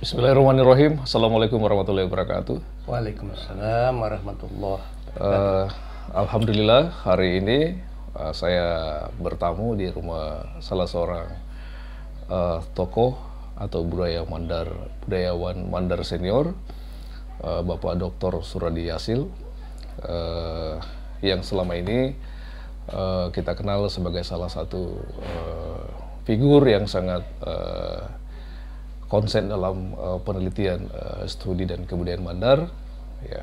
Bismillahirrahmanirrahim. Assalamualaikum warahmatullahi wabarakatuh. Waalaikumsalam warahmatullahi Eh, Alhamdulillah hari ini saya bertamu di rumah salah seorang tokoh atau budayawan Mandar senior, Bapak Dr. Suradi Yasil, yang selama ini kita kenal sebagai salah satu figur yang sangat konsen dalam penelitian studi dan kebudayaan Mandar, ya,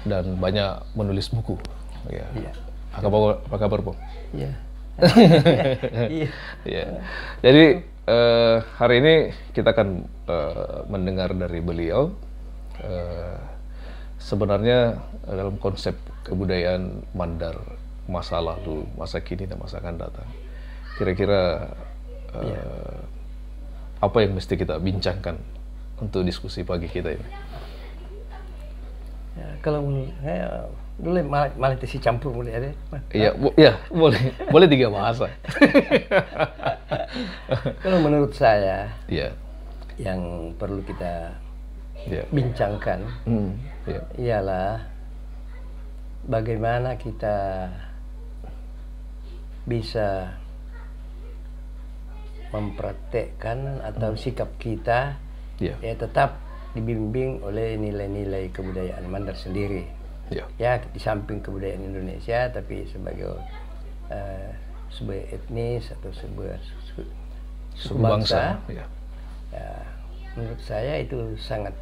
dan banyak menulis buku, ya. Iya. Apa kabar, Bang? Iya. Iya. Ya. Jadi hari ini kita akan mendengar dari beliau sebenarnya dalam konsep kebudayaan Mandar masa lalu, masa kini, dan masa akan datang. Kira-kira apa yang mesti kita bincangkan untuk diskusi pagi kita ini? Ya, kalau menurut saya dulu malah si campur mulai ada. Iya, boleh tiga bahasa. Kalau menurut saya, Iya, yang perlu kita iya, bincangkan iya, ialah bagaimana kita bisa mempraktekkan atau sikap kita iya, ya tetap dibimbing oleh nilai-nilai kebudayaan Mandar sendiri. iya, Ya, di samping kebudayaan Indonesia, tapi sebagai sebuah etnis atau sebuah suku bangsa, iya, ya, menurut saya itu sangat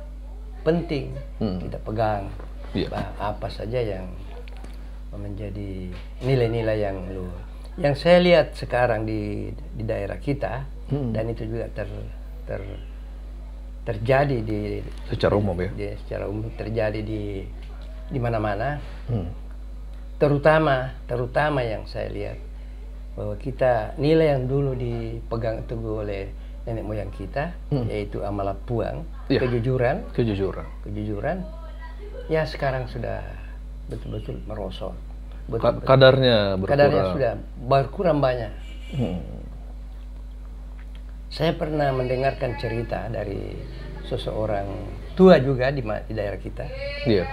penting kita pegang. Iya. Apa saja yang menjadi nilai-nilai yang saya lihat sekarang di daerah kita, dan itu juga terjadi secara umum, ya. secara umum terjadi di mana-mana. Terutama yang saya lihat bahwa kita nilai yang dulu dipegang teguh oleh nenek moyang kita, yaitu amalah puang, Ya. kejujuran, ya sekarang sudah betul-betul merosot. Kadarnya berkurang. Kadarnya sudah berkurang banyak. Saya pernah mendengarkan cerita dari seseorang tua juga di daerah kita. Iya,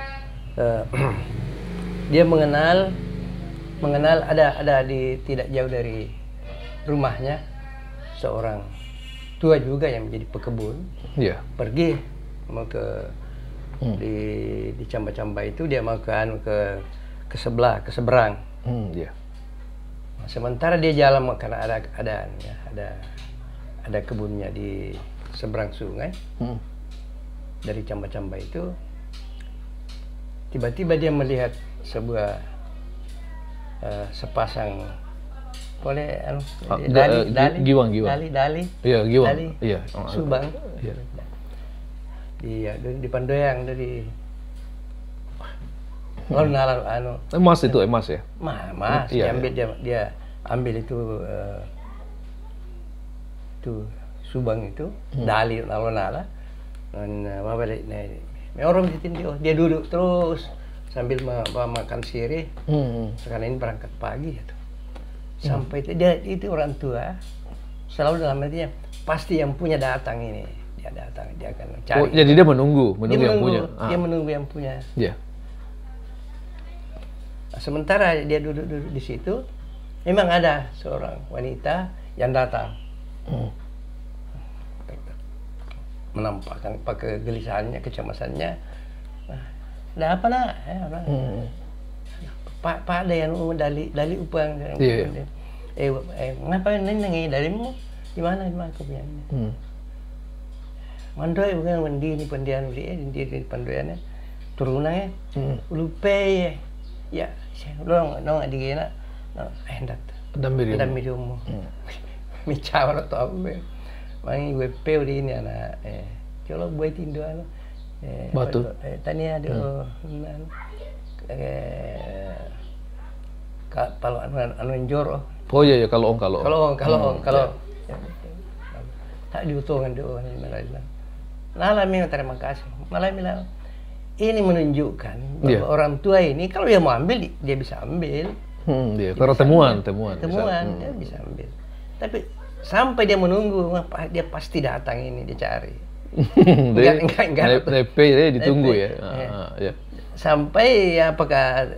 Dia mengenal ada tidak jauh dari rumahnya seorang tua juga yang menjadi pekebun. iya, Pergi mau ke di Camba-Camba itu, dia mau ke seberang. iya, Sementara dia jalan karena ada kebunnya di seberang sungai. Dari Camba-Camba itu tiba-tiba dia melihat sebuah sepasang giwang. dali Iya, giwang. Iya, subang. Iya. Di Pandoyang dari lalu Emas itu, emas ya. Mas, Iya, dia ambil itu subang itu, dali nala balik orang dia duduk terus sambil makan sirih. Sekarang ini berangkat pagi itu. Sampai itu orang tua selalu dalam hatinya pasti yang punya datang ini. Dia datang, dia akan cari. Oh, jadi dia menunggu yang punya. Dia menunggu yang punya. Iya. Sementara dia duduk di situ, memang ada seorang wanita yang datang, menampakkan kegelisahannya, kecemasannya. Ada apa nak? Pak ada yang dali upang. Iya. Ngapain nengi dalimu? Di mana aku punya? Mandoi bukan mandi ni pandian di pandoyannya turunannya lupa ya dong adigena hendak pedam mu mi cawa atau apa mangi gue peu di ini anak kalau buat indo batu tani ada kalau anu njoro. Oh iya, kalau tak diutungan doa Nala memang terima kasih. Malah bilang ini menunjukkan bahwa orang tua ini kalau dia mau ambil dia bisa ambil. Dia karena temuan dia bisa ambil. Tapi sampai dia menunggu, dia pasti datang ini, dia cari. Enggak. DP ya ditunggu ya. Ya. Sampai apakah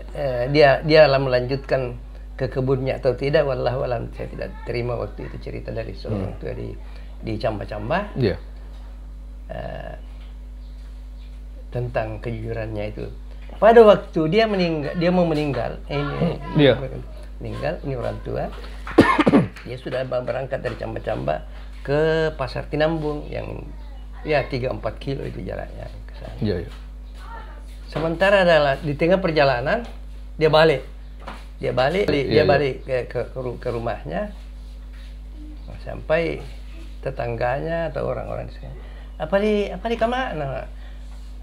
dia melanjutkan ke kebunnya atau tidak, wallahu alam. Saya tidak terima waktu itu cerita dari seorang tua di Camba-Camba. Iya. Tentang kejujurannya itu. Pada waktu dia mau meninggal, meninggal, ini orang tua. Dia sudah berangkat dari Camba-Camba ke Pasar Tinambung yang ya 3-4 kilo itu jaraknya ke sana. Iya. Sementara adalah di tengah perjalanan dia balik ke rumahnya. Sampai tetangganya atau orang-orang di sana, apa di kemana?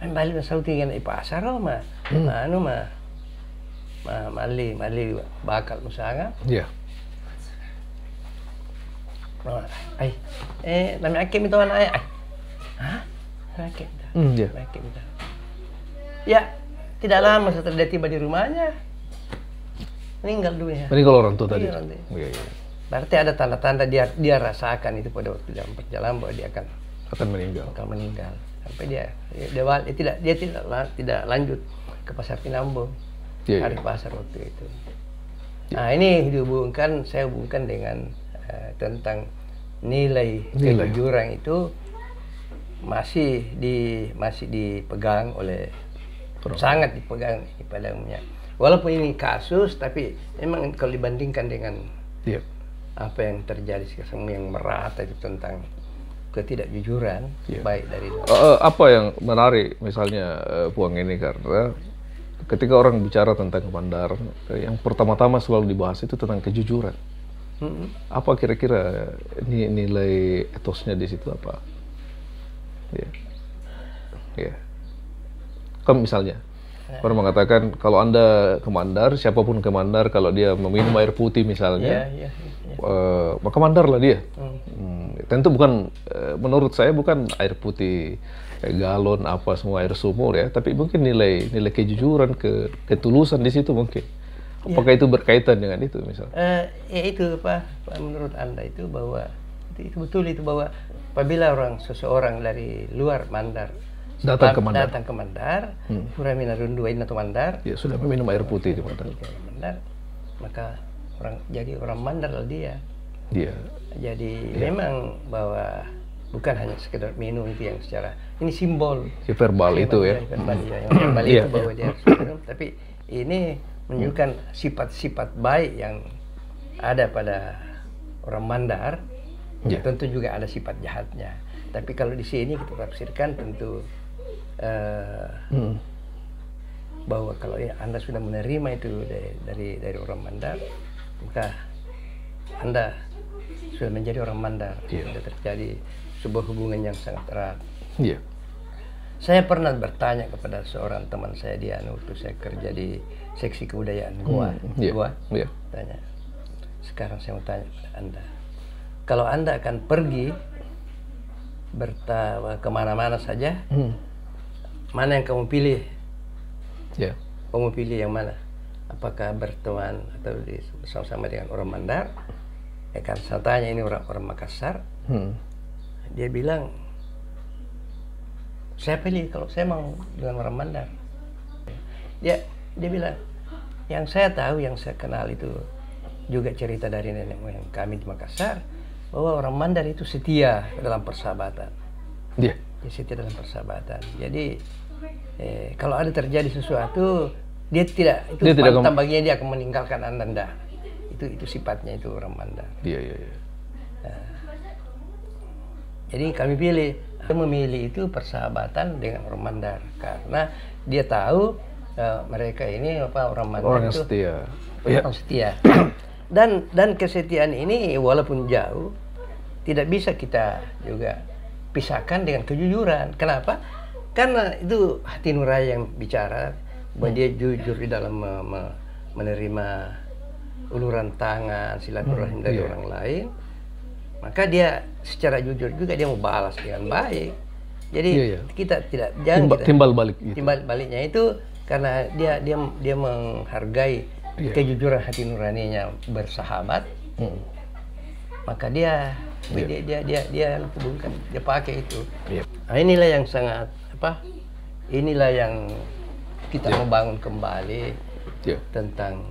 Balik na sauti nga na ipasar ma. Ano mali bakal mo sana. Iya. Ay, nami akim ito na ay. Hah? Akim ito. Iya. Akim ito. Ya, tidak lama setelah dia tiba di rumahnya, meninggal dunia. Meninggal orang tua tadi. Iya. Berarti ada tanda-tanda dia rasakan itu pada waktu dalam perjalanan bahwa dia akan meninggal. Sampai dia tidak lanjut ke Pasar Tinambung. Hari pasar waktu itu. Nah, ini saya hubungkan dengan tentang nilai kejujuran itu masih dipegang oleh sangat dipegang pada umumnya. Walaupun ini kasus, tapi memang kalau dibandingkan dengan apa yang terjadi sekarang yang merata itu tentang ketidakjujuran, baik dari apa yang menarik misalnya Puang ini, karena ketika orang bicara tentang kemandaran, yang pertama-tama selalu dibahas itu tentang kejujuran. Apa kira-kira nilai etosnya di situ apa? Ya. Kan misalnya orang mengatakan kalau Anda kemandar, siapapun kemandar, kalau dia meminum air putih misalnya, maka mandarlah dia. Tentu bukan, menurut saya bukan air putih galon apa semua air sumur ya, tapi mungkin nilai kejujuran, ketulusan di situ mungkin. Apakah itu berkaitan dengan itu misalnya? Ya itu Pak, menurut Anda itu bahwa itu betul itu bahwa apabila seseorang dari luar mandar datang ke Mandar, Puramina Runduain atau Mandar, ya sudah meminum air putih di Mandar, maka jadi orang Mandar lah dia. Jadi memang bahwa bukan hanya sekedar minum itu yang secara ini simbol verbal itu ya. Verbal itu bahwa dia harus minum, tapi ini menunjukkan sifat-sifat baik yang ada pada orang Mandar. Tentu juga ada sifat jahatnya. Tapi kalau di sini kita tafsirkan tentu bahwa kalau Anda sudah menerima itu dari orang Mandar, maka Anda sudah menjadi orang Mandar. Sudah terjadi sebuah hubungan yang sangat erat. Saya pernah bertanya kepada seorang teman saya waktu saya kerja di seksi kebudayaan Goa. Tanya. Sekarang saya mau tanya kepada Anda, kalau Anda akan pergi kemana-mana saja, mana yang kamu pilih? Kamu pilih yang mana? Apakah berteman atau bersama-sama dengan orang Mandar? Kan saya tanya ini orang Makassar. Dia bilang, saya pilih kalau saya mau dengan orang Mandar. Dia bilang, yang saya tahu, yang saya kenal itu juga cerita dari nenek moyang kami di Makassar, bahwa orang Mandar itu setia dalam persahabatan. Dia setia dalam persahabatan. Jadi kalau ada terjadi sesuatu, dia tidak baginya dia akan meninggalkan Anda. Itu sifatnya itu orang Mandar. Jadi kami memilih itu persahabatan dengan orang Mandar karena dia tahu mereka ini orang Mandar orang itu setia. Orang setia. Dan kesetiaan ini walaupun jauh tidak bisa kita juga pisahkan dengan kejujuran. Kenapa? Karena itu hati nurani yang bicara, bahwa dia jujur di dalam menerima uluran tangan, silaturahim dari orang lain. Maka dia secara jujur juga dia mau balas dengan baik. Jadi kita tidak timbal balik. Timbal baliknya itu karena dia menghargai kejujuran hati nuraninya bersahabat. Maka dia Dia hubungkan, dia pakai itu. Yeah. Nah, inilah yang sangat inilah yang kita membangun kembali tentang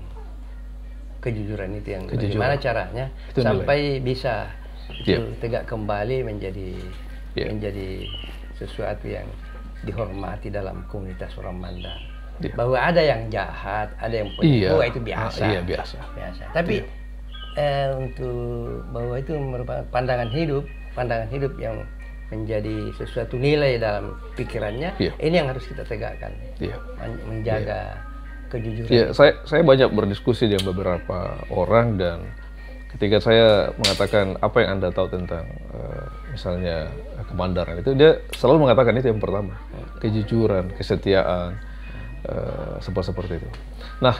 kejujuran itu, yang bagaimana caranya itu sampai bisa tegak kembali menjadi sesuatu yang dihormati dalam komunitas orang Mandar. Bahwa ada yang jahat, ada yang penipu, itu biasa. Biasa. Tapi untuk bahwa itu merupakan pandangan hidup yang menjadi sesuatu nilai dalam pikirannya, ini yang harus kita tegakkan. Menjaga kejujuran. Saya banyak berdiskusi dengan beberapa orang, dan ketika saya mengatakan apa yang Anda tahu tentang misalnya kemandaran itu, dia selalu mengatakan itu yang pertama, kejujuran, kesetiaan, seperti itu. Nah,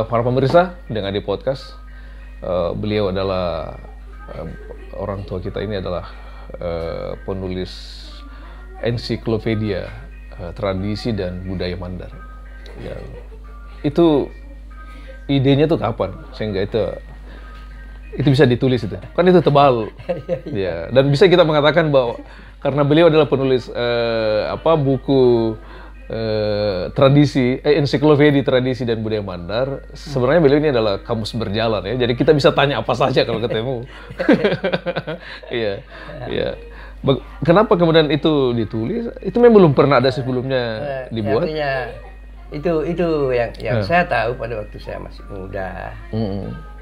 para pemirsa, dengan di podcast, beliau adalah orang tua kita ini adalah penulis ensiklopedia tradisi dan budaya Mandar. Itu idenya tuh kapan sehingga itu bisa ditulis itu? Kan itu tebal. Ya, dan bisa kita mengatakan bahwa karena beliau adalah penulis buku ensiklopedia tradisi dan budaya Mandar, sebenarnya beliau ini adalah kamus berjalan ya. Jadi kita bisa tanya apa saja kalau ketemu. Iya. Kenapa kemudian itu ditulis? Itu memang belum pernah ada sebelumnya dibuat. Artinya itu yang saya tahu pada waktu saya masih muda.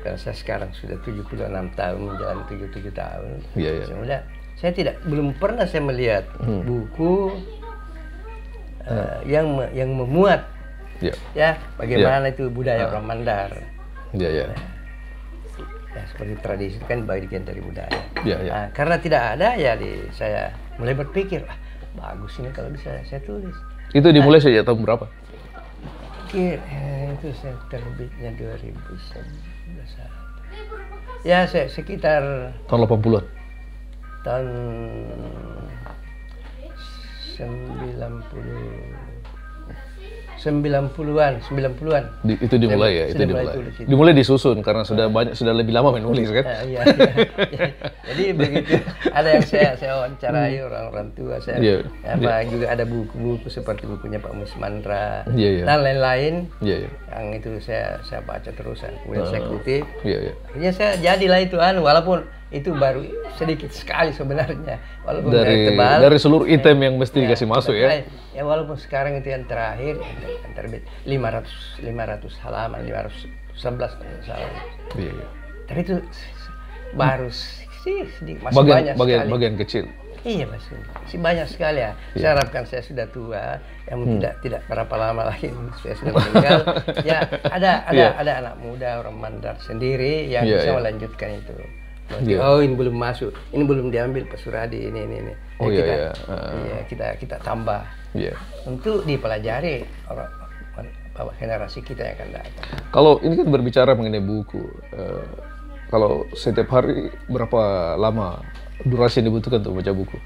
Karena saya sekarang sudah 76 tahun, menjalani 77 tahun. Saya belum pernah saya melihat buku yang memuat bagaimana itu budaya orang Mandar. Seperti tradisi itu kan bagian dari budaya. Nah, karena tidak ada saya mulai berpikir, bagus ini kalau bisa saya tulis. Itu dimulai sejak tahun berapa? Itu saya terbitnya 2011. Ya, sekitar tahun 80-an. Tahun 90-an. Itu dimulai ya, dimulai disusun karena sudah lebih lama menulis kan. Jadi begitu ada yang saya wawancarai orang tua saya, juga ada buku-buku seperti bukunya Pak Musmandra dan lain-lain. Yang itu saya baca terus, kemudian saya kutip. Akhirnya saya jadilah itu walaupun itu baru sedikit sekali sebenarnya, walaupun tebal dari seluruh item yang mesti dikasih masuk ya. Walaupun sekarang itu yang terakhir yang terbit 500 halaman, 511 kalau salah. Tapi itu baru sih masih banyak sekali. Bagian kecil. Iya, masih banyak sekali ya. Saya harapkan saya sudah tua, yang tidak berapa lama lagi saya sudah meninggal. Ada anak muda orang Mandar sendiri yang bisa melanjutkan itu. Ini belum masuk, ini belum diambil Pak Suradi, ini. Kita tambah untuk dipelajari generasi kita yang akan datang. Kalau ini kan berbicara mengenai buku, kalau setiap hari berapa lama durasi yang dibutuhkan untuk baca buku?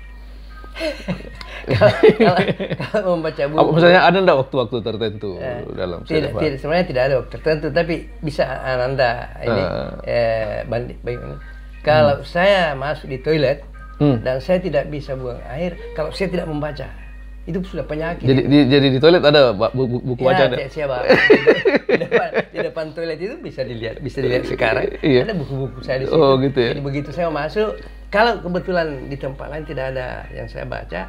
Kalau membaca buku, misalnya ada enggak waktu-waktu tertentu dalam setiap hari? Sebenarnya tidak ada waktu tertentu, tapi bisa Anda ini kalau saya masuk di toilet dan saya tidak bisa buang air, kalau saya tidak membaca, itu sudah penyakit. Jadi di toilet ada buku bacaan? Di depan toilet itu bisa dilihat sekarang. Ada buku-buku saya di situ. Oh, gitu ya. Jadi begitu saya masuk, kalau kebetulan di tempat lain tidak ada yang saya baca,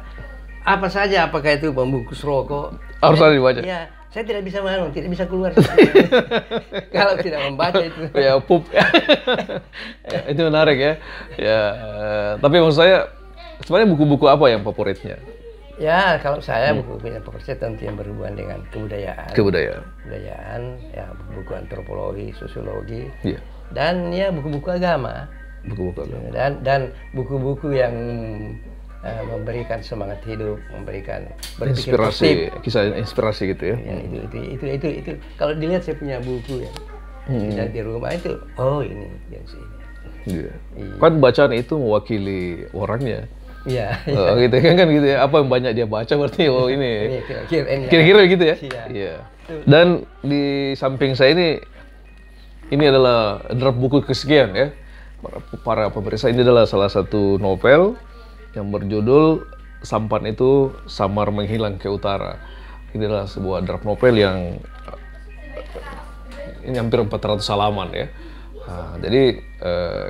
apa saja, apakah itu pembungkus rokok, harus ada dibaca. Iya. Saya tidak bisa tidak bisa keluar kalau tidak membaca itu. Pup. Itu menarik ya. Tapi maksud saya, sebenarnya buku-buku apa yang favoritnya? Ya, kalau saya buku yang favorit saya tentu yang berhubungan dengan kebudayaan. Kebudayaan, ya buku antropologi, sosiologi, dan ya buku-buku agama. Dan buku-buku yang memberikan semangat hidup, memberikan berpikir inspirasi, kisah inspirasi gitu ya. Itu kalau dilihat saya punya buku ya di rumah itu, ini yang sini. Kan bacaan itu mewakili orangnya. Gitu kan gitu ya. Apa yang banyak dia baca berarti ini. Kira-kira gitu ya. Dan di samping saya ini adalah draft buku kesekian ya. para pemirsa, ini adalah salah satu novel yang berjudul Sampan Itu Samar Menghilang ke Utara. Ini adalah sebuah draft novel yang ini hampir 400 halaman ya. Jadi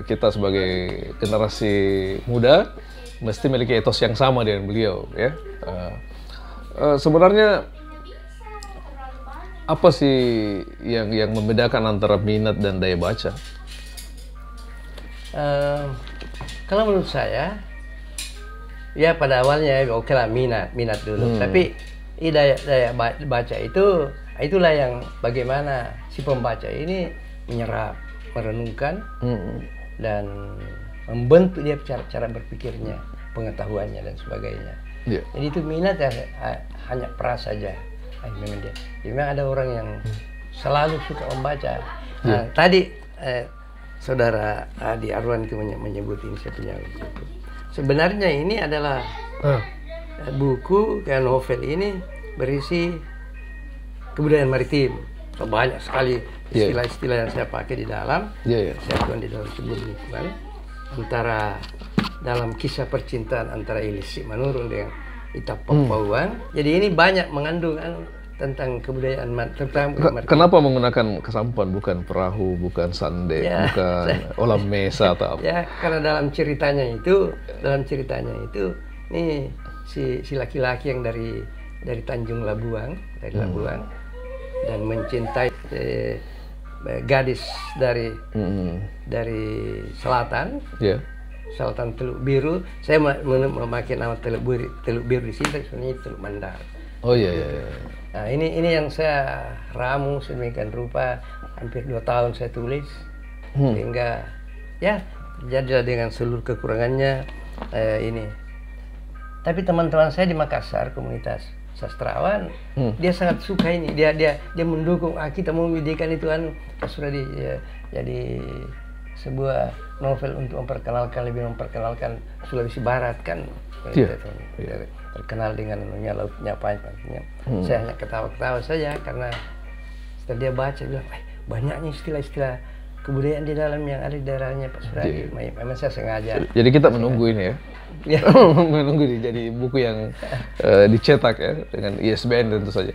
kita sebagai generasi muda mesti memiliki etos yang sama dengan beliau ya. Sebenarnya apa sih yang membedakan antara minat dan daya baca? Kalau menurut saya, ya pada awalnya oke lah minat dulu. Tapi daya baca itulah yang bagaimana si pembaca ini menyerap, merenungkan, dan membentuk dia cara berpikirnya, pengetahuannya dan sebagainya. Yeah. Jadi itu minat ya hanya peras saja. Memang dia. Memang ada orang yang selalu suka membaca. Tadi saudara Adi Arwan itu menyebut ini saya punya buku. Sebenarnya ini adalah buku kayak novel ini berisi kebudayaan maritim. So, banyak sekali istilah-istilah yang saya pakai di dalam. Saya tuang di dalam sebuah lingkungan antara dalam kisah percintaan antara Ilisik Manurung dengan Ita Papauan. Jadi ini banyak mengandung tentang kebudayaan tentang Kenapa menggunakan kesampan, bukan perahu, bukan sande, bukan olam mesa atau apa? Ya, karena dalam ceritanya itu ini si laki-laki yang dari Tanjung Labuang, Labuang, dan mencintai gadis dari selatan. Selatan Teluk Biru. Saya memakai nama Teluk Biru di sini, sebenarnya Teluk Mandar. Oh iya. Nah, ini yang saya ramu sedemikian rupa, hampir 2 tahun saya tulis, sehingga ya jadilah dengan seluruh kekurangannya ini. Tapi teman-teman saya di Makassar, komunitas sastrawan, dia sangat suka ini. Dia mendukung kita mau menjadikan itu sudah jadi sebuah novel untuk lebih memperkenalkan Sulawesi Barat kan. Terkenal dengan lautnya panjang. Saya hanya ketawa-ketawa saja karena setelah dia baca bilang, banyaknya istilah-istilah kebudayaan di dalam yang ada di daerahnya Pak Suradi. Memang saya sengaja. Jadi kita menunggu ini ya. Menunggu jadi buku yang dicetak ya dengan ISBN tentu saja.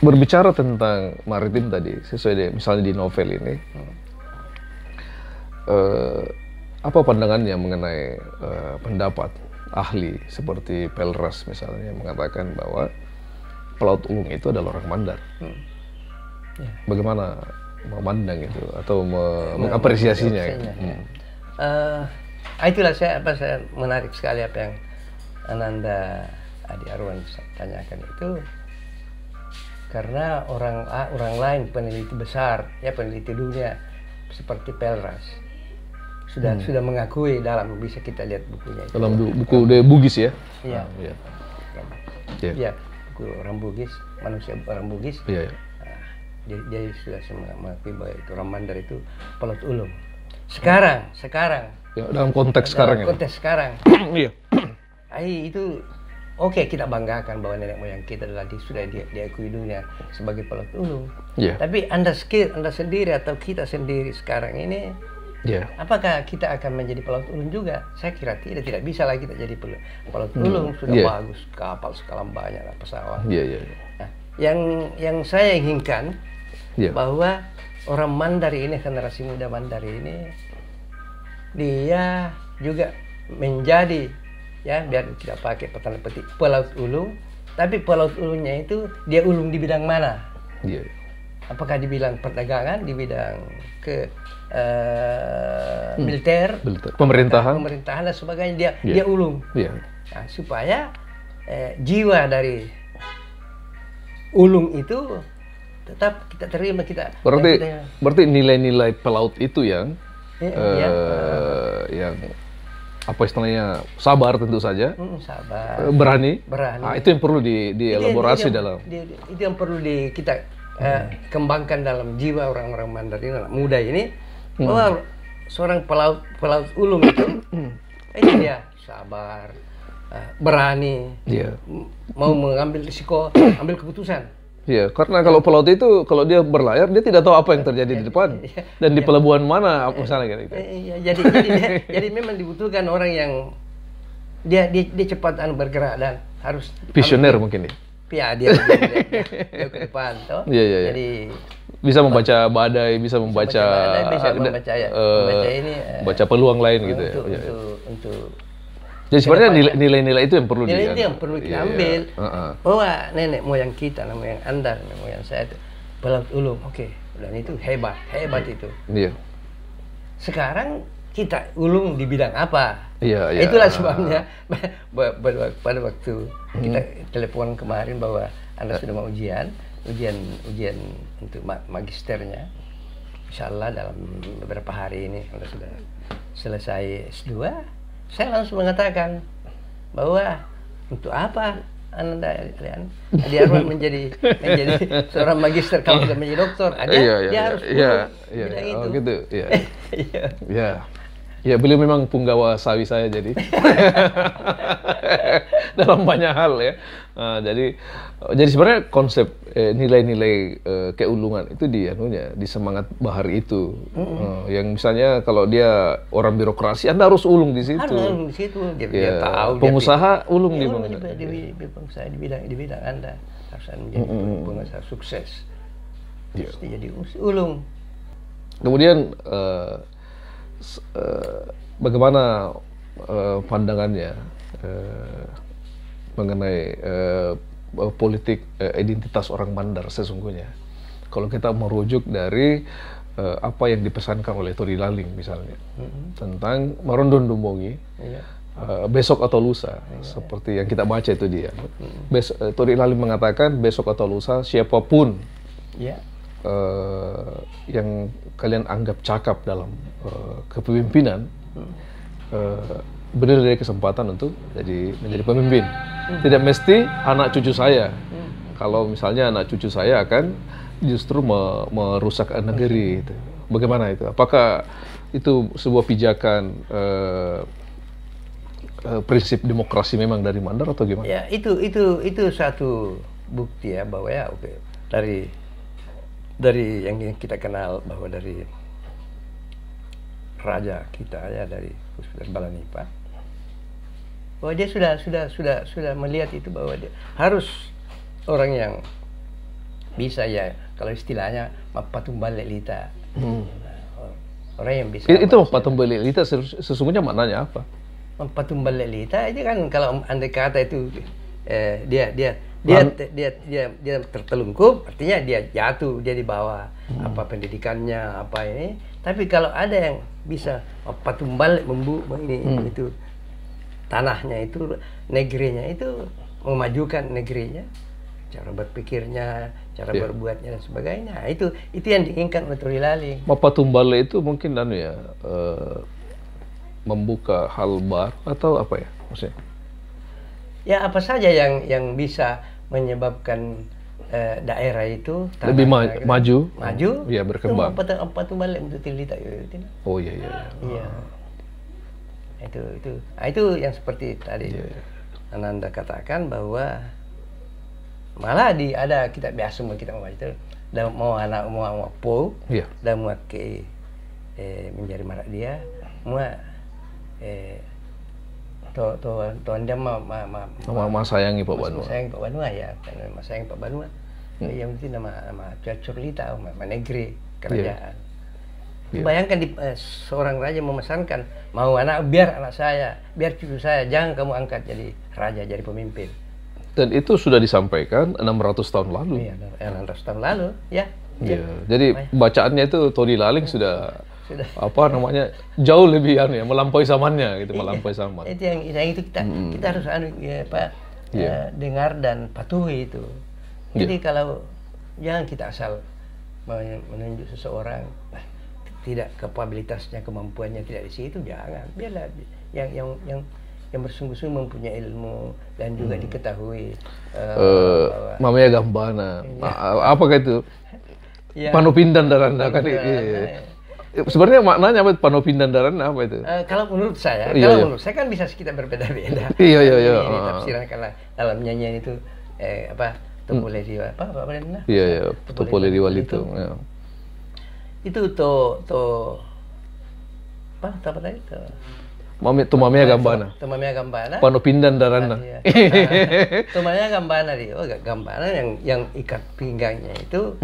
Berbicara tentang maritim tadi, sesuai misalnya di novel ini. Apa pandangannya mengenai pendapat ahli seperti Pelras misalnya yang mengatakan bahwa pelaut ulung itu adalah orang Mandar? Bagaimana memandang itu atau mengapresiasinya? Itulah saya menarik sekali apa yang Ananda Adi Arwan tanyakan itu, karena orang lain peneliti besar ya, peneliti dunia seperti Pelras sudah mengakui dalam, bisa kita lihat bukunya itu. Dalam buku De Bugis ya? Iya. Iya, buku orang Bugis, manusia orang Bugis. Iya. Dia sudah mengakui bahwa itu orang Mandar itu pelaut ulung. Sekarang ya, dalam konteks sekarang ya. Konteks sekarang. Iya. Itu oke, kita banggakan bahwa nenek moyang kita sudah diakui dunia sebagai pelaut ulung. Yeah. Tapi Anda sendiri atau kita sendiri sekarang ini, apakah kita akan menjadi pelaut ulung juga? Saya kira tidak bisa lagi kita jadi pelaut ulung. Sudah bagus, kapal skala banyak, pesawat. Nah, yang saya inginkan bahwa orang Mandar ini, generasi muda Mandar ini, dia juga menjadi, ya biar tidak pakai petani petik, pelaut ulung. Tapi pelaut ulungnya itu dia ulung di bidang mana? Apakah di bidang perdagangan, di bidang militer, pemerintahan dan sebagainya, dia ulung. Nah, supaya jiwa dari ulung itu tetap kita terima, berarti nilai-nilai pelaut itu yang apa istilahnya, sabar tentu saja, berani. Nah, itu yang perlu dielaborasi dalam. Itu yang perlu kita kembangkan dalam jiwa orang-orang Mandar ini, anak muda ini, bahwa seorang pelaut ulung itu dia sabar, berani, mau mengambil risiko, ambil keputusan. Iya, karena kalau pelaut itu kalau dia berlayar dia tidak tahu apa yang terjadi di depan dan di pelabuhan mana misalnya gitu. Iya, jadi memang dibutuhkan orang yang dia cepat bergerak dan harus visioner mungkin ya. Ya dia ke depan toh. Iya. Jadi bisa membaca badai, bisa membaca ini baca peluang lain gitu ya. Untuk jadi sebenarnya nilai-nilai itu yang perlu kita ambil. Bahwa nenek moyang kita, nenek moyang Anda, nenek moyang saya itu pelaut ulung, oke. Dan itu hebat itu. Iya. Sekarang kita ulung di bidang apa? Iya. Itulah sebabnya pada waktu kita telepon kemarin bahwa Anda sudah mau ujian untuk magisternya. Insyaallah dalam beberapa hari ini Anda sudah selesai S2. Saya langsung mengatakan bahwa untuk apa Anda dia harus menjadi seorang magister kalau sudah menjadi doktor aja dia harus bilang itu. Oh gitu. Iya. Ya, beliau memang punggawa sawi saya jadi dalam banyak hal ya. Jadi sebenarnya konsep nilai-nilai keulungan itu di semangat bahari itu. Yang misalnya kalau dia orang birokrasi, Anda harus ulung di situ. Harus ulung di situ. Dia tahu. Pengusaha ulung di mana? Di bidang Anda harus menjadi pengusaha sukses. Terus jadi ulung. Kemudian bagaimana pandangannya mengenai politik identitas orang Mandar sesungguhnya? Kalau kita merujuk dari apa yang dipesankan oleh Tori Laling misalnya tentang Marondon Dumbongi besok atau lusa, seperti yang kita baca itu dia. Tori Laling mengatakan besok atau lusa siapapun yang kalian anggap cakap dalam kepemimpinan benar dari kesempatan untuk menjadi pemimpin. Tidak mesti anak cucu saya. Kalau misalnya anak cucu saya akan justru merusak negeri. Itu. Bagaimana itu? Apakah itu sebuah pijakan prinsip demokrasi memang dari Mandar atau gimana? Ya itu satu bukti ya bahwa dari yang kita kenal bahwa dari raja kita ya dari Puspiter Balanipa bahwa dia sudah melihat itu bahwa dia harus orang yang bisa ya kalau istilahnya mapatumbal lelita. Orang yang bisa itu mapatumbal lelita sesungguhnya maknanya apa? Mapatumbal lelita itu kan kalau andai kata itu dia tertelungkup, artinya dia jatuh, dia di bawah apa pendidikannya, apa ini. Tapi kalau ada yang bisa patumbal itu tanahnya itu, negerinya itu memajukan negerinya, cara berpikirnya, cara berbuatnya dan sebagainya. Itu yang diinginkan oleh Tori Laling. Mapatumbal itu mungkin membuka hal baru atau apa ya maksudnya? Ya apa saja yang bisa menyebabkan daerah itu lebih maju, ya berkembang. Apa tuh balik untuk tilita itu. Oh iya. Iya. Itu yang seperti tadi Ananda katakan bahwa malah ada kita biasa kita mau itu dan mau anak mau po dan mau ke menjadi marak dia mau tuan dia sayangi Pak Banua. Sayangi Pak Banua ya, sayangi Pak Banua. Yang itu nama Curlita, nama negeri kerajaan. Bayangkan seorang raja memesankan mau biar anak saya, biar cucu saya, jangan kamu angkat jadi raja, jadi pemimpin. Dan itu sudah disampaikan 600 tahun lalu. Iya, 600 tahun lalu, ya. Jadi bacaannya itu Tori Laling sudah jauh lebih melampaui zamannya gitu, melampaui zaman. Itu yang itu kita harus dengar dan patuhi itu. Jadi kalau jangan kita asal menunjuk seseorang tidak kapabilitasnya, kemampuannya tidak di situ, jangan. Biarlah yang bersungguh-sungguh mempunyai ilmu dan juga diketahui. Mamaya Gambana. Apakah itu? Panopindan Daranda kan? Sebenarnya maknanya apa Panopindan Daranda apa itu? Kalau menurut saya, kan bisa kita berbeda-beda. Iya. Tafsiran karena dalam nyanyian itu Topole di apa namanya? Iya, iya, Topole di Walito. Ya. Itu apa tadi? Tumamea Gambana. Tumamea Gambana. Panopindan Darana. Iya. Tumamea Gambana dia. Oh, Gambana yang ikat pinggangnya itu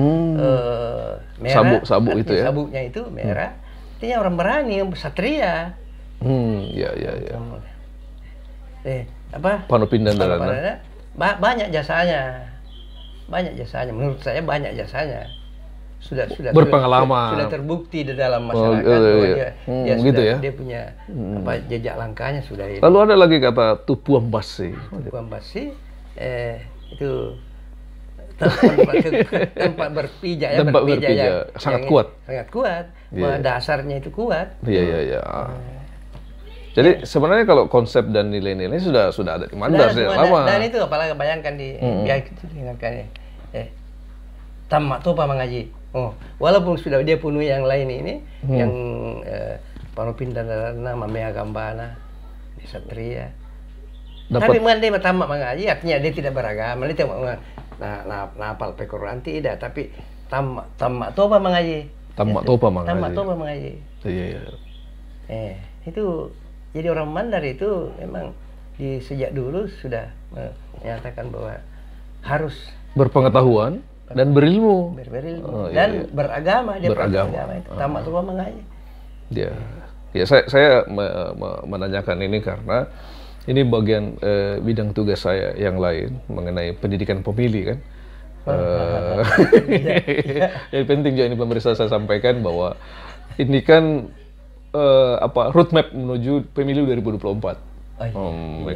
merah. Sabuk itu ya. Sabuknya itu merah. Artinya orang berani, yang satria. Iya, iya, iya. Apa? Panopindan Darana. Banyak jasanya. Menurut saya banyak jasanya. Sudah berpengalaman. Sudah terbukti di dalam masyarakat bahwa dia gitu ya. Dia punya jejak langkahnya sudah ini. Lalu ada lagi kata Tupuan Basi. Tupuan Basi itu tempat berpijak ya, tempat berpijak sangat kuat. Sangat kuat. Dasarnya itu kuat. Iya. Jadi sebenarnya kalau konsep dan nilai-nilai sudah ada di Mandar sejak lama. Dan itu apalagi bayangkan di biar itu ingatkan tamat tuh Pak Mengaji. Walaupun sudah dia penuhi yang lain ini, yang Panopindan Darana, Mamea Gambana, Satria. Tapi dia tamat mengaji, artinya dia tidak beragama. Dia tidak napal Al-Quran tidak, tapi tamat tuh Pak Mengaji. Tamat tuh Pak Mengaji. Tamat tuh Pak Mengaji. Iya. Itu jadi orang Mandar itu memang sejak dulu sudah menyatakan bahwa harus berpengetahuan dan berilmu, dan beragama. Dia beragama itu tamat tuh mengaji. Ya, saya menanyakan ini karena ini bagian bidang tugas saya yang lain mengenai pendidikan pemilih kan. Yang penting juga ini pemirsa saya sampaikan bahwa ini kan roadmap menuju pemilu 2024.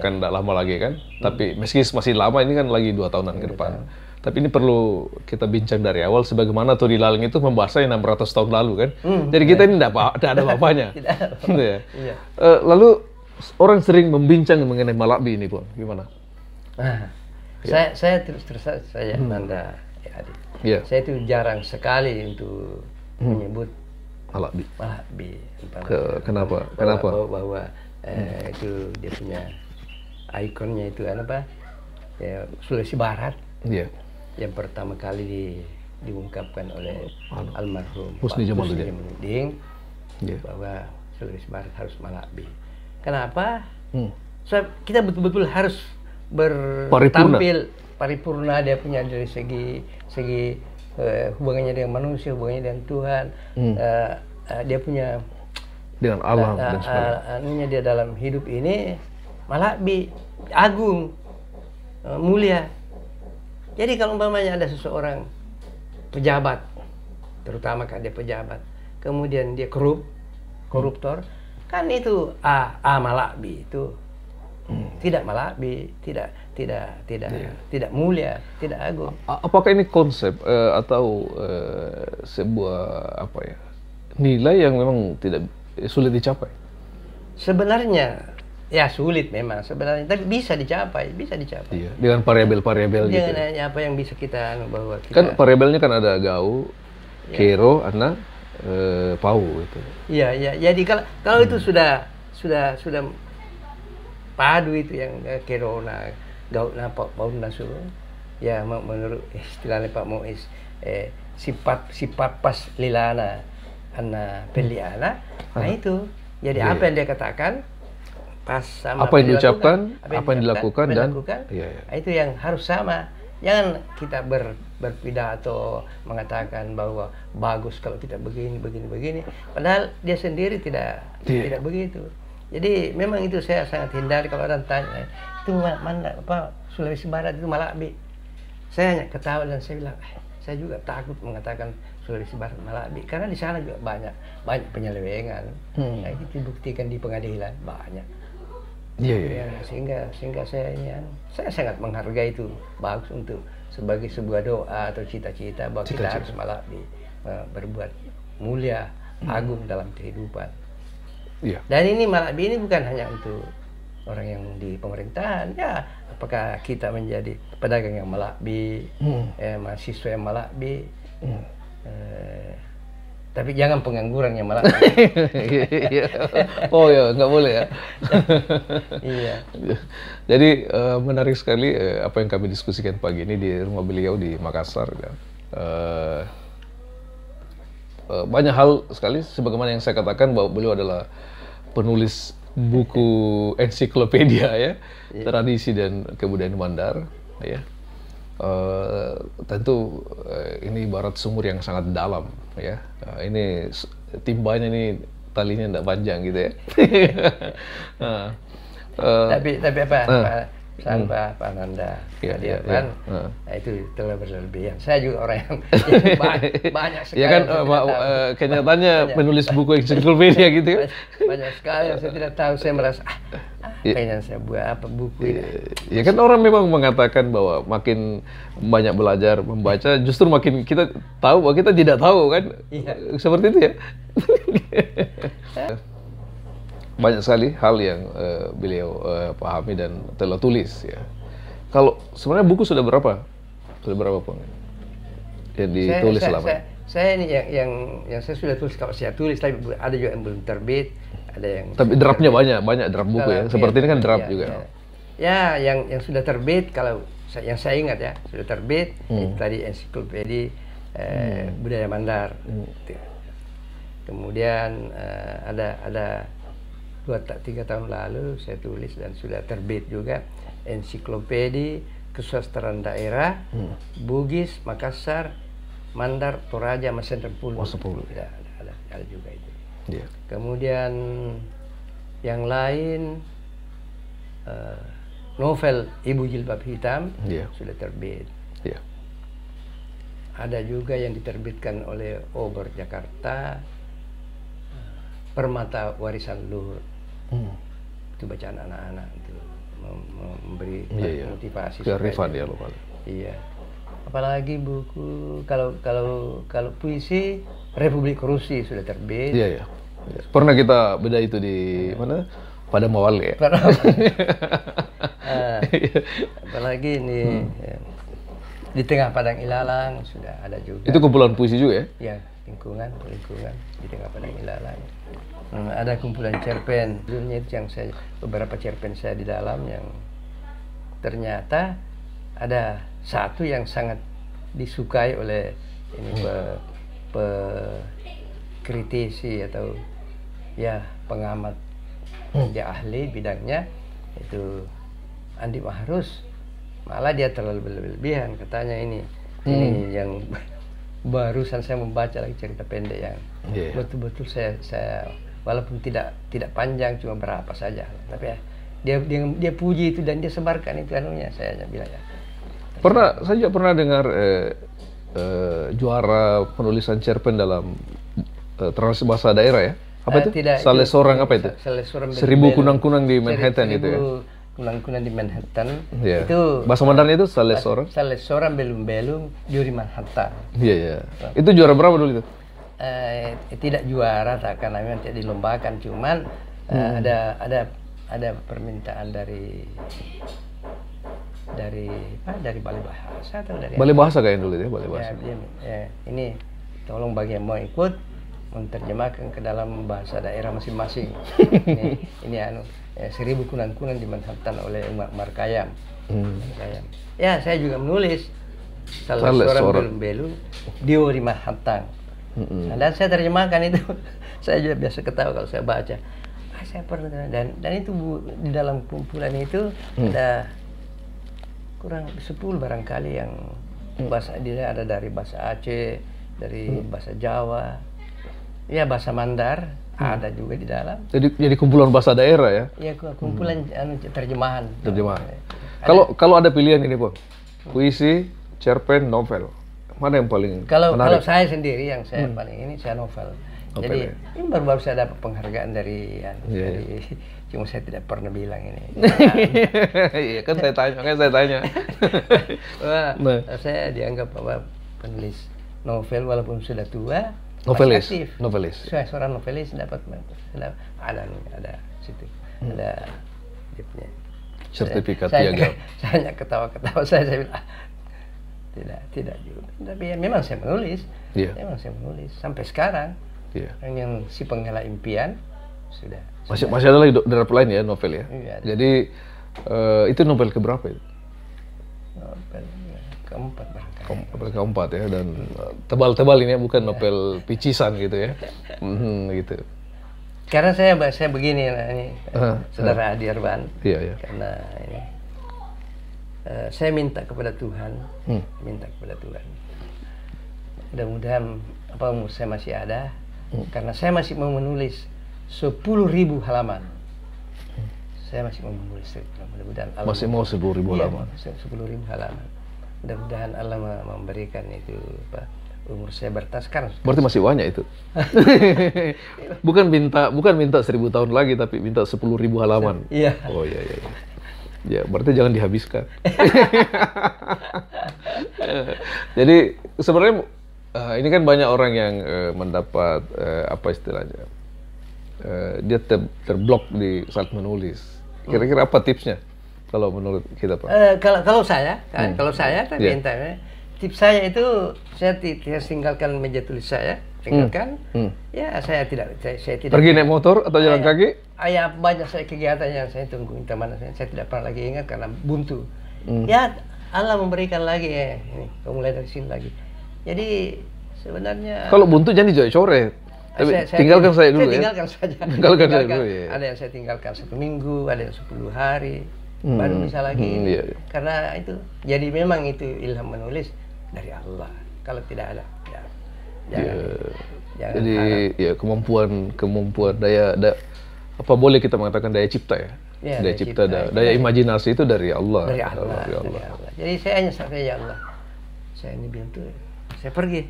Kan tidak lama lagi kan. Tapi meski masih lama, ini kan lagi 2 tahunan ke depan. Tapi ini perlu kita bincang dari awal, sebagaimana Tony Laling itu membahasnya 600 tahun lalu kan. Jadi kita ini tidak ada apa-apanya. Lalu orang sering membincang mengenai Malakbi ini, Pon. Gimana? Saya terus saya Nanda Adik. Saya itu jarang sekali untuk menyebut Malakbi. Kenapa? Bahwa itu dia punya ikonnya itu apa? Ya, Sulawesi Barat. Iya. Yang pertama kali diungkapkan oleh almarhum Husni Jamaluddin bahwa Sulawesi Barat harus Malakbi. Kenapa? Kita betul-betul harus bertampil paripurna dia punya dari segi hubungannya dengan manusia, hubungannya dengan Tuhan, dia punya dengan alam dan sebagainya. Dia dalam hidup ini Malakbi, agung, mulia. Jadi kalau umpamanya ada seseorang pejabat, terutama kan dia pejabat, kemudian dia koruptor, kan itu Malakbi itu tidak Malakbi, tidak mulia, tidak agung. Apakah ini konsep atau sebuah nilai yang memang tidak sulit dicapai? Sebenarnya ya sulit memang sebenarnya, tapi bisa dicapai. Iya, dengan variabel-variabel gitu. Dengan apa yang bisa kita bawa. Kan variabelnya kan ada Gau, Kero, Ana, Pau itu. Iya. Jadi kalau itu sudah padu itu yang Kero, Gau, Pau, Nasu. Ya menurut istilahnya Pak Muiz, sifat pas lilana, Ana peliana. Nah itu. Jadi apa yang dia katakan pas sama apa yang diucapkan, apa yang dilakukan dan itu yang harus sama. Jangan kita berpidato mengatakan bahwa bagus kalau kita begini, padahal dia sendiri tidak begitu. Jadi memang itu saya sangat hindari kalau orang tanya itu mana Sulawesi Barat itu Malakbi. Saya hanya ketawa dan saya bilang saya juga takut mengatakan Sulawesi Barat Malakbi karena di sana juga banyak penyelewengan. Nah, itu dibuktikan di pengadilan banyak. Iya. Sehingga saya sangat menghargai itu, bagus untuk sebagai sebuah doa atau cita-cita bahwa kita harus Malakbi, berbuat mulia, agung dalam kehidupan. Iya. Dan ini Malakbi ini bukan hanya untuk orang yang di pemerintahan, ya apakah kita menjadi pedagang yang Malakbi, mahasiswa yang Malakbi, Tapi jangan pengangguran yang malah. Oh ya, nggak boleh ya. Iya. Jadi menarik sekali apa yang kami diskusikan pagi ini di rumah beliau di Makassar. Ya. Banyak hal sekali, sebagaimana yang saya katakan bahwa beliau adalah penulis buku ensiklopedia ya, tradisi dan kebudayaan Mandar. Ya. Tentu ini ibarat sumur yang sangat dalam ya. Ini timbanya ini talinya tidak panjang gitu ya. Tapi apa Pak Ananda kan itu terlalu berlebihan. Saya juga orang yang banyak sekali. Ya kan kenyataannya menulis buku ensiklopedia gitu ya. Banyak sekali yang saya tidak tahu. Saya merasa kayaknya saya buat apa buku ini. Ya kan orang memang mengatakan bahwa makin banyak belajar membaca justru makin kita tahu bahwa kita tidak tahu kan. Iya. Seperti itu ya. Banyak sekali hal yang beliau pahami dan telah tulis ya. Kalau sebenarnya buku sudah berapa Bang? Yang ditulis selama. Saya ini yang saya sudah tulis, kalau saya tulis, tapi ada juga yang belum terbit, ada yang. Tapi draftnya banyak draft buku ya. Seperti ini kan draft juga. Ya, yang sudah terbit, kalau yang saya ingat ya sudah terbit itu tadi ensiklopedia budaya Mandar. Kemudian ada 2-3 tahun lalu saya tulis dan sudah terbit juga ensiklopedia kesusastraan daerah Bugis, Makassar, Mandar, Toraja, Masentempulu. Ada juga itu. Yeah. Kemudian yang lain novel Ibu Jilbab Hitam sudah terbit. Yeah. Ada juga yang diterbitkan oleh Obor Jakarta, Permata Warisan Luhur. Itu bacaan anak-anak itu memberi motivasi. Kearifan ya lokal. Iya. Apalagi buku kalau puisi Republik Rusi sudah terbit. Iya. Pernah kita beda itu di mana? Pada Mawal ya. Apalagi ini di Tengah Padang Ilalang sudah ada juga. Itu kumpulan puisi juga ya? Iya, lingkungan di Tengah Padang Ilalang. Ada kumpulan cerpen, judulnya itu yang beberapa cerpen saya di dalam yang ternyata ada satu yang sangat disukai oleh ini kritisi atau ya pengamat dia ahli bidangnya, itu Andi Mahrus. Malah dia terlalu berlebihan katanya ini yang barusan saya membaca lagi cerita pendek yang betul-betul saya walaupun tidak panjang, cuma berapa saja, tapi ya dia puji itu dan dia sebarkan itu anunya, saya bilang ya. Saya juga pernah dengar juara penulisan cerpen dalam tradisi bahasa daerah ya. Apa itu? Saleh Sorang apa itu? Seribu kunang-kunang di Manhattan itu ya. Kunang-kunang di Manhattan. Yeah. Itu bahasa Mandarnya itu Saleh Sorang. Saleh Sorang belum di Manhattan. Iya. Itu juara berapa dulu itu? Tidak juara, karena memang tidak dilombakan, cuman ada permintaan dari Balai Bahasa atau dari Balai Bahasa kayaknya dulu ya, Balai Bahasa. Ini tolong bagi yang mau ikut menerjemahkan ke dalam bahasa daerah masing-masing. ini 1000 kunang-kunang di Manhattan oleh Umar Markayam. Ya, saya juga menulis Saleh Sorang belum Dio di Manhattan. Dan saya terjemahkan itu. Saya juga biasa ketawa kalau saya baca. Saya pernah dan itu di dalam kumpulan itu ada kurang 10 barangkali yang bahasa dia ada dari bahasa Aceh, dari bahasa Jawa, ya bahasa Mandar ada juga di dalam. Jadi kumpulan bahasa daerah ya? Iya, kumpulan terjemahan. Kalau ada pilihan ini, Bang, puisi, cerpen, novel, mana yang paling kalau menarik? Kalau saya sendiri yang saya paling ini saya novel. Jadi ini baru saya dapat penghargaan dari cuma saya tidak pernah bilang ini. Iya kan saya tanya. Saya dianggap penulis novel walaupun sudah tua. Novelis. Saya seorang novelis dapat ada situ. Ada dia punya sertifikat piagam. Saya hanya ketawa-ketawa saya bilang tidak juga. Tapi ya, memang saya menulis. Memang saya menulis sampai sekarang. Iya. Yang si Penggalah Impian sudah. Masih ada lagi draft lain ya novel ya. Iya, jadi itu novel keberapa itu? Novel keempat barangkali. Novel keempat ya, dan tebal-tebal ini ya, bukan novel picisan gitu ya. Gitu. Karena saya begini ini saudara Adi Arban. Iya. Karena ini saya minta kepada Tuhan, mudah-mudahan apa umur saya masih ada, karena saya masih mau menulis 10.000 halaman. Saya masih mau menulis, mudah-mudahan Allah masih mau 10.000 halaman. 10.000 halaman. Mudah-mudahan Allah memberikan itu umur saya bertaskan. Berarti masih banyak itu. bukan minta 1.000 tahun lagi, tapi minta 10.000 halaman. Iya. Oh iya. Ya, berarti jangan dihabiskan. Jadi sebenarnya ini kan banyak orang yang mendapat apa istilahnya, dia terblok di saat menulis. Kira-kira apa tipsnya kalau menurut kita, Pak? Kalau saya tapi tips saya itu saya tinggalkan meja tulis saya, ya saya tidak pergi naik motor atau jalan kaki. Ya banyak saya kegiatan yang saya tungguin teman saya tidak pernah lagi ingat karena buntu. Ya Allah memberikan lagi ini mulai dari sini lagi. Jadi sebenarnya kalau buntu jangan dicoret. Tapi tinggalkan saya dulu ya. Tinggalkan saya dulu ya. Ada yang saya tinggalkan 1 minggu, ada yang 10 hari, baru bisa lagi. Iya. Karena itu, jadi memang itu ilham menulis dari Allah. Kalau tidak ada, ya jangan. Jadi ya kemampuan daya apa boleh kita mengatakan daya cipta ya? Daya cipta, daya imajinasi itu dari Allah. Dari Allah. Jadi saya hanya ya Allah. Saya ini bintu, saya pergi.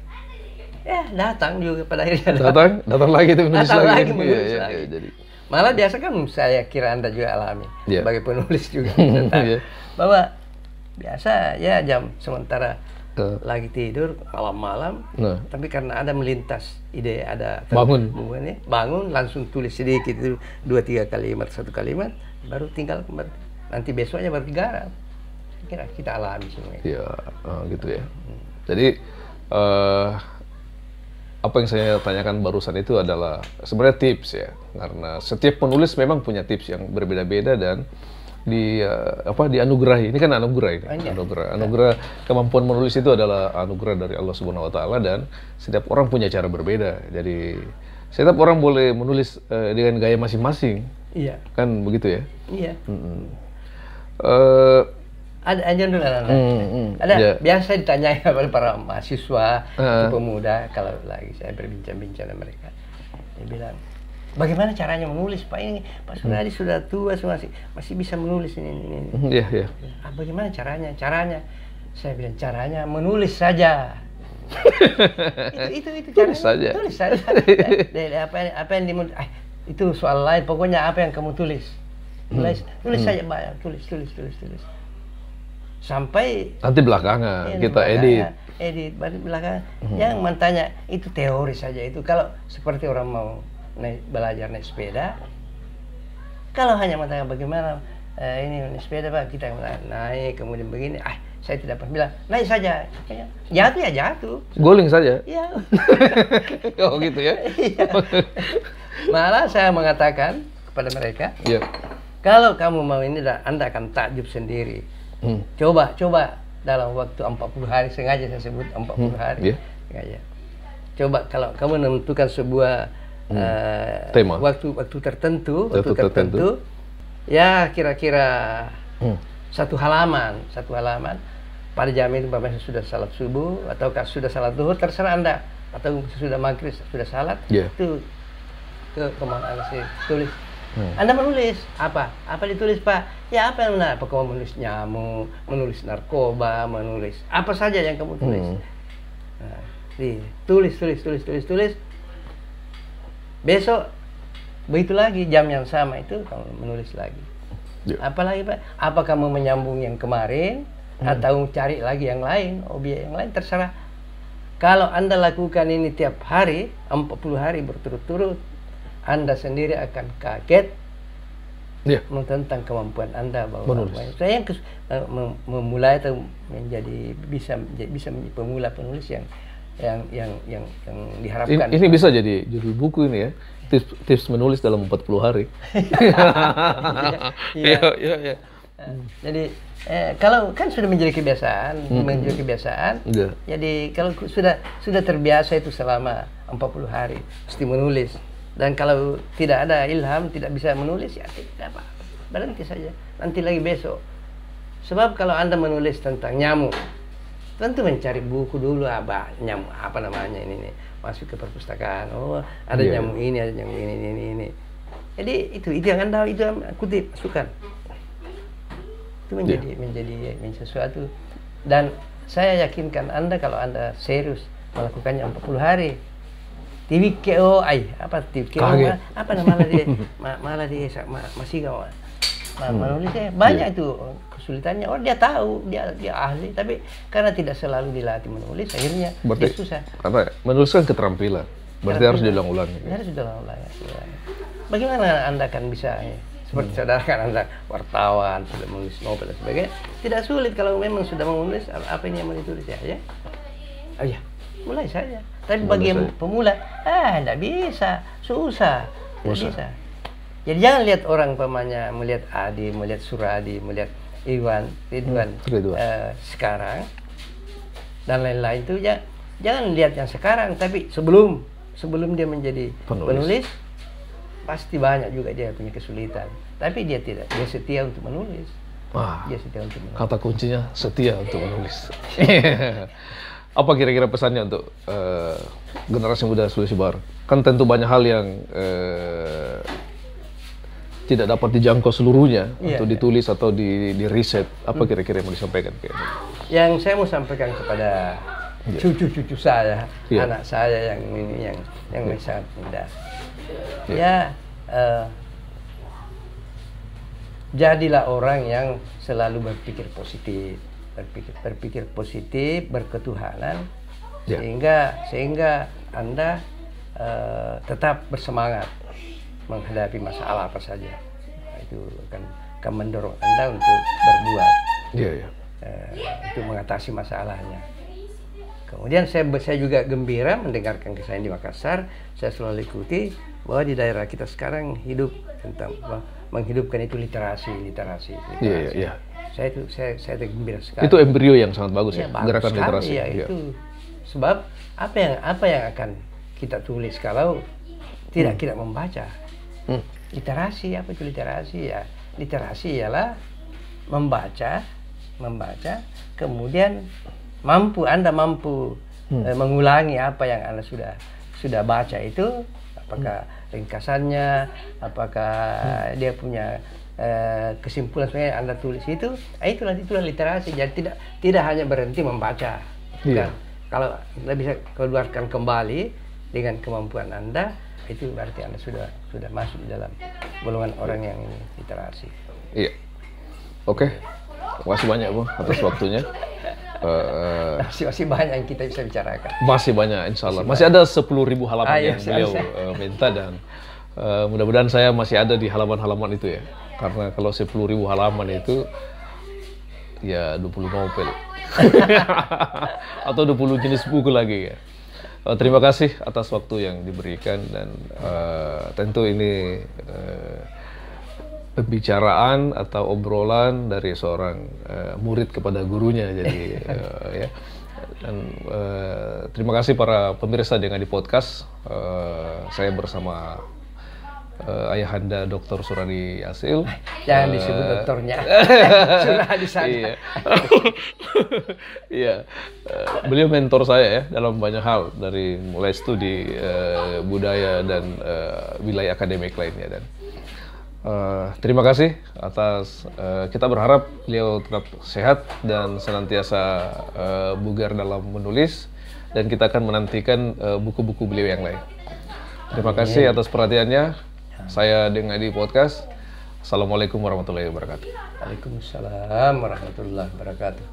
Ya datang juga pada akhirnya. Datang lagi itu menulis lagi. Iya. Jadi malah biasa kan saya kira Anda juga alami sebagai penulis juga. Bahwa biasa ya jam sementara lagi tidur malam-malam, tapi karena ada melintas ide, ada bangun langsung tulis sedikit itu 2-3 kalimat, 1 kalimat, baru tinggal nanti besoknya baru digarap. Kira kita alami semua itu. Iya, gitu ya. Jadi apa yang saya tanyakan barusan itu adalah sebenarnya tips ya, karena setiap penulis memang punya tips yang berbeda-beda dan dianugerahi. Ini kan anugerah kemampuan menulis itu adalah anugerah dari Allah Subhanahu Wa Taala, dan setiap orang punya cara berbeda. Jadi setiap orang boleh menulis dengan gaya masing-masing. Iya. Kan begitu ya? Iya. Ada biasa ditanya oleh para mahasiswa, pemuda, kalau lagi saya berbincang-bincang dengan mereka, dia bilang, bagaimana caranya menulis Pak? Ini Pak Sunadi sudah tua, masih bisa menulis ini. Iya. Bagaimana caranya? Saya bilang caranya menulis saja. itu caranya. Tulis saja. Apa yang dimulis? Itu soal lain. Pokoknya apa yang kamu tulis. Tulis saja banyak. Tulis. Sampai nanti belakangan kita edit baru belakangan. Yang mentanya itu teori saja itu. Kalau seperti orang mau belajar naik sepeda, kalau hanya mentanya bagaimana ini naik sepeda Pak, kita naik kemudian begini, saya tidak pernah bilang naik saja, jatuh guling saja. Iya. Oh gitu ya. Iya. Malah saya mengatakan kepada mereka, kalau kamu mau ini, Anda akan takjub sendiri. Coba dalam waktu 40 hari, sengaja saya sebut 40 hari. Sengaja. Coba kalau kamu menentukan sebuah tema, waktu tertentu, ya kira-kira 1 halaman. Pada jam itu Bapak sudah salat subuh ataukah sudah salat zuhur, terserah Anda, atau sudah maghrib, sudah salat, itu kemana Anda tulis. Anda menulis apa ditulis Pak? Ya apa yang benar? Apa kamu menulis nyamuk, menulis narkoba, menulis apa saja yang kamu tulis. Tulis. Besok begitu lagi jam yang sama itu kamu menulis lagi. Apalagi Pak? Apa kamu menyambung yang kemarin atau cari lagi yang lain, objek yang lain, terserah. Kalau Anda lakukan ini tiap hari, 40 hari berturut-turut, Anda sendiri akan kaget tentang kemampuan Anda bahwa saya yang memulai atau bisa menjadi pemula penulis yang yang diharapkan. Ini bisa jadi judul buku ini ya. Tips menulis dalam 40 hari. Iya. Jadi kalau kan sudah menjadi kebiasaan, Yeah. jadi kalau sudah terbiasa itu selama 40 hari mesti menulis. Dan kalau tidak ada ilham, tidak bisa menulis, ya tidak apa, berhenti saja. Nanti lagi besok. Sebab kalau Anda menulis tentang nyamuk, tentu mencari buku dulu, nyamuk apa namanya ini nih. Masuk ke perpustakaan, ada nyamuk ini, ada nyamuk ini. Jadi itu yang Anda itu kutip, masukkan. Itu menjadi sesuatu. Dan saya yakinkan Anda kalau Anda serius melakukannya 40 hari. TVKO, apa nama dia? Malah dia masih menulisnya banyak itu kesulitannya. Dia tahu, dia ahli, tapi karena tidak selalu dilatih menulis, akhirnya dia susah. Karena menulis kan keterampilan, berarti harus diulang-ulang. Harus diulang-ulang. Bagaimana Anda akan bisa seperti saudara kan Anda wartawan, sudah menulis novel dan sebagainya, tidak sulit kalau memang sudah menulis apa ini yang mau ditulis ya. Oh ya, mulai saja. Tapi bagi pemula, tidak bisa, susah, tidak bisa. Jadi jangan lihat orang pemanya, melihat Adi, melihat Suradi, melihat Ridwan sekarang dan lain-lain itu ya, jangan lihat yang sekarang, tapi sebelum dia menjadi penulis pasti banyak juga dia punya kesulitan. Tapi dia tidak, dia setia untuk menulis. Dia setia untuk menulis. Kata kuncinya setia untuk menulis. Apa kira-kira pesannya untuk generasi muda Sulawesi Barat? Kan tentu banyak hal yang tidak dapat dijangkau seluruhnya untuk ditulis atau di riset. Apa kira-kira yang mau disampaikan? Yang saya mau sampaikan kepada cucu-cucu saya, anak saya yang ini yang sangat muda. Jadilah orang yang selalu berpikir positif, berketuhanan, sehingga Anda tetap bersemangat menghadapi masalah apa saja. Itu akan mendorong Anda untuk berbuat, untuk mengatasi masalahnya. Kemudian saya juga gembira mendengarkan kisahnya di Makassar. Saya selalu ikuti bahwa di daerah kita sekarang hidup tentang menghidupkan itu literasi. Saya gembira sekali. Itu embrio yang sangat bagus gerakan literasi. Itu sebab apa yang akan kita tulis kalau tidak membaca. Literasi, apa itu literasi ya? Literasi ialah membaca, kemudian Anda mampu mengulangi apa yang Anda sudah baca itu, apakah ringkasannya, apakah dia punya kesimpulan sebenarnya Anda tulis itu, itulah literasi. Jadi tidak hanya berhenti membaca. Kalau Anda bisa keluarkan kembali dengan kemampuan Anda, itu berarti Anda sudah masuk di dalam golongan orang yang literasi. Iya. Oke. Terima kasih banyak Bu atas waktunya. Masih banyak yang kita bisa bicarakan. Masih banyak, insya Allah. Masih ada 10.000 halaman yang beliau minta, dan mudah-mudahan saya masih ada di halaman-halaman itu ya. Karena kalau 10.000 halaman itu ya 20 novel atau 20 jenis buku lagi ya. Terima kasih atas waktu yang diberikan, dan tentu ini pembicaraan atau obrolan dari seorang murid kepada gurunya. Jadi dan terima kasih para pemirsa dengan di podcast. Saya bersama Ayahanda Dr. Suradi Asil. Jangan disebut dokternya. Sudah di sana. Iya. Beliau mentor saya ya dalam banyak hal, dari mulai studi budaya dan wilayah akademik lainnya. Dan terima kasih atas, kita berharap beliau tetap sehat dan senantiasa bugar dalam menulis, dan kita akan menantikan buku-buku beliau yang lain. Terima kasih atas perhatiannya. Saya dengan di podcast. Assalamualaikum warahmatullahi wabarakatuh. Waalaikumsalam warahmatullahi wabarakatuh.